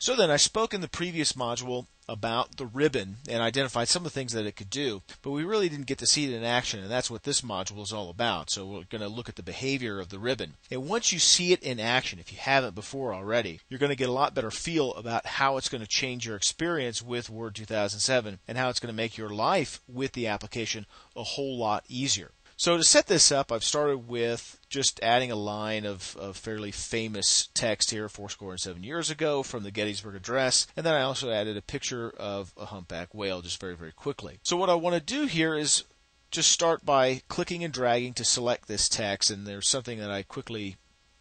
So then I spoke in the previous module about the ribbon and identified some of the things that it could do, but we really didn't get to see it in action, and that's what this module is all about. So we're going to look at the behavior of the ribbon. And once you see it in action, if you haven't before already, you're going to get a lot better feel about how it's going to change your experience with Word 2007 and how it's going to make your life with the application a whole lot easier. So to set this up, I've started with just adding a line of fairly famous text here, 7 years ago from the Gettysburg Address, and then I also added a picture of a humpback whale just very, very quickly. So what I want to do here is just start by clicking and dragging to select this text, and there's something that I quickly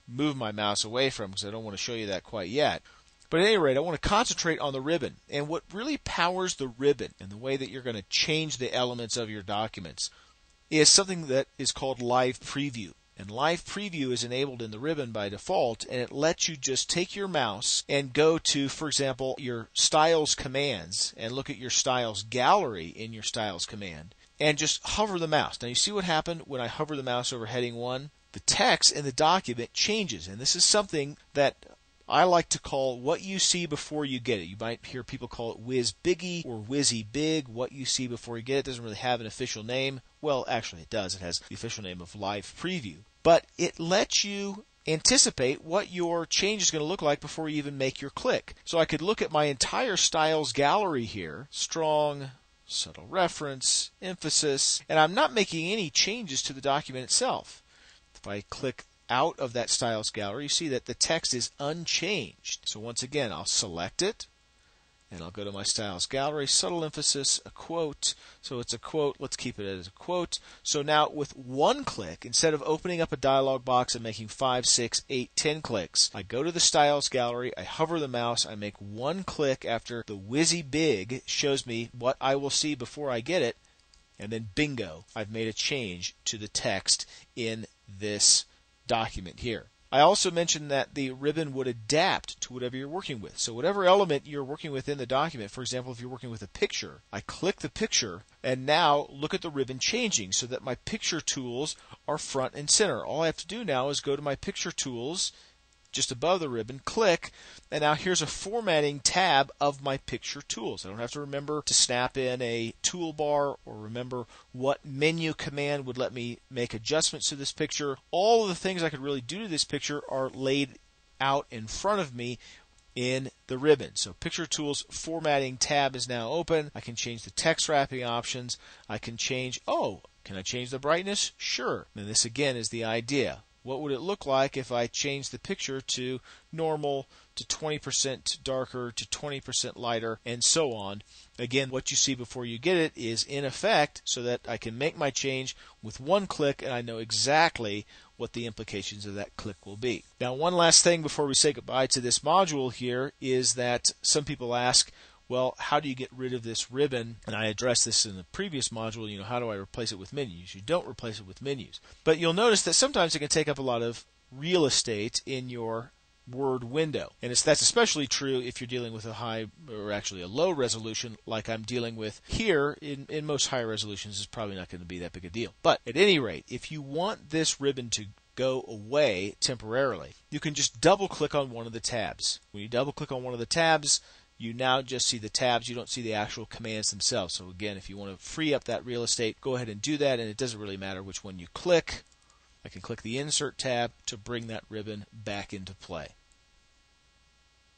move my mouse away from because I don't want to show you that quite yet. But at any rate, I want to concentrate on the ribbon, and what really powers the ribbon and the way that you're going to change the elements of your documents is something that is called Live Preview. And Live Preview is enabled in the ribbon by default, and it lets you just take your mouse and go to, for example, your Styles commands and look at your Styles gallery in your Styles command and just hover the mouse. Now you see what happened when I hover the mouse over heading 1? The text in the document changes, and this is something that I like to call what you see before you get it. You might hear people call it whiz biggie or whizzy big. What you see before you get it doesn't really have an official name. Well, actually it does. It has the official name of Live Preview. But it lets you anticipate what your change is going to look like before you even make your click. So I could look at my entire Styles gallery here, strong, subtle reference, emphasis, and I'm not making any changes to the document itself. If I click out of that Styles gallery, you see that the text is unchanged. So once again, I'll select it, and I'll go to my Styles gallery, subtle emphasis, a quote. So it's a quote. Let's keep it as a quote. So now with one click, instead of opening up a dialog box and making 5, 6, 8, 10 clicks, I go to the Styles gallery, I hover the mouse, I make one click after the whizzy big shows me what I will see before I get it, and then bingo, I've made a change to the text in this document here. I also mentioned that the ribbon would adapt to whatever you're working with. So whatever element you're working with in the document, for example, if you're working with a picture, I click the picture, and now look at the ribbon changing so that my picture tools are front and center. All I have to do now is go to my picture tools just above the ribbon, click, and now here's a formatting tab of my picture tools. I don't have to remember to snap in a toolbar or remember what menu command would let me make adjustments to this picture. All of the things I could really do to this picture are laid out in front of me in the ribbon. So Picture Tools Formatting tab is now open. I can change the text wrapping options. I can change, can I change the brightness? Sure. And this again is the idea. What would it look like if I changed the picture to normal, to 20% darker, to 20% lighter, and so on? Again, what you see before you get it is in effect so that I can make my change with one click and I know exactly what the implications of that click will be. Now, one last thing before we say goodbye to this module here is that some people ask, well, how do you get rid of this ribbon? And I addressed this in the previous module, how do I replace it with menus? You don't replace it with menus. But you'll notice that sometimes it can take up a lot of real estate in your Word window. And that's especially true if you're dealing with a high, or actually a low resolution like I'm dealing with here. In most higher resolutions, it's probably not going to be that big a deal. But at any rate, if you want this ribbon to go away temporarily, you can just double click on one of the tabs. When you double click on one of the tabs, you now just see the tabs. You don't see the actual commands themselves. So again, if you want to free up that real estate, go ahead and do that, and it doesn't really matter which one you click. I can click the Insert tab to bring that ribbon back into play.